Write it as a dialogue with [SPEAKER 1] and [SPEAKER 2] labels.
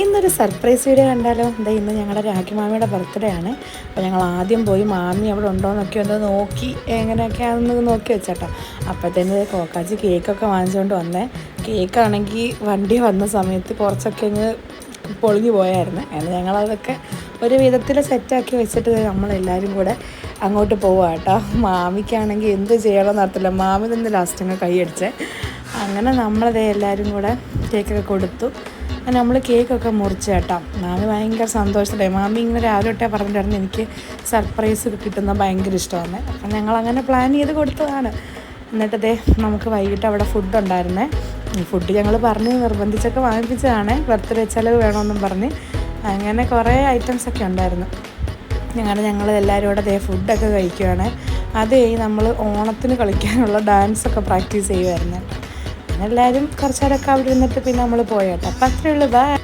[SPEAKER 1] ഇന്നൊരു surprise video കണ്ടാലോ? എന്താ ഇന്ന് ഞങ്ങളുടെ രാഖി മാമിയുടെ ബർത്ത്ഡേ ആണ്. അപ്പോൾ ഞങ്ങൾ ആദ്യം പോയി മാമി അവിടെ ഉണ്ടോ എന്നൊക്കെ ഒന്ന് നോക്കി എങ്ങനെയൊക്കെയാണെന്ന് നോക്കി വെച്ചേട്ടോ. അപ്പോഴത്തേന് കോക്കാച്ചി കേക്കൊക്കെ വാങ്ങിച്ചുകൊണ്ട് വന്നേ. കേക്കാണെങ്കിൽ വണ്ടി വന്ന സമയത്ത് കുറച്ചൊക്കെ അങ്ങ് പൊളിഞ്ഞു പോയായിരുന്നു. അങ്ങനെ ഞങ്ങളതൊക്കെ ഒരു വിധത്തിൽ സെറ്റാക്കി വെച്ചിട്ട് നമ്മളെല്ലാവരും കൂടെ അങ്ങോട്ട് പോവാം കേട്ടോ. മാമിക്കാണെങ്കിൽ എന്ത് ചെയ്യണമെന്ന് അറിയത്തില്ല. മാമി തന്നെ ലാസ്റ്റ് അങ്ങ് കൈയടിച്ചേ. അങ്ങനെ നമ്മളതേ എല്ലാവരും കൂടെ കേക്കൊക്കെ കൊടുത്തു. അങ്ങനെ നമ്മൾ കേക്കൊക്കെ മുറിച്ച് കേട്ടോ. മാമി ഭയങ്കര സന്തോഷത്തിലായി. മാമി ഇങ്ങനെ രാവിലെ തൊട്ടേ പറഞ്ഞിട്ടായിരുന്നു എനിക്ക് സർപ്രൈസ് കിട്ടുന്ന ഭയങ്കര ഇഷ്ടമാണ്. അപ്പം ഞങ്ങളങ്ങനെ പ്ലാൻ ചെയ്ത് കൊടുത്തതാണ്. എന്നിട്ടതേ നമുക്ക് വൈകിട്ട് അവിടെ ഫുഡ് ഉണ്ടായിരുന്നേ. ഫുഡ് ഞങ്ങൾ പറഞ്ഞ് നിർബന്ധിച്ചൊക്കെ വാങ്ങിപ്പിച്ചതാണ്. ബർത്ത്ഡേ ചിലവ് വേണമെന്നും പറഞ്ഞ് അങ്ങനെ കുറേ ഐറ്റംസൊക്കെ ഉണ്ടായിരുന്നു. ഞങ്ങൾ എല്ലാവരും കൂടെ അതേ ഫുഡൊക്കെ കഴിക്കുകയാണ്. അതേ നമ്മൾ ഓണത്തിന് കളിക്കാനുള്ള ഡാൻസൊക്കെ പ്രാക്ടീസ് ചെയ്യുമായിരുന്നു. എല്ലാവരും കുറച്ച് നേരമൊക്കെ അവിടെ ഇരുന്നിട്ട് പിന്നെ നമ്മൾ പോയേട്ടോ. അപ്പം അത്രയേ ഉള്ളൂ. ബൈ.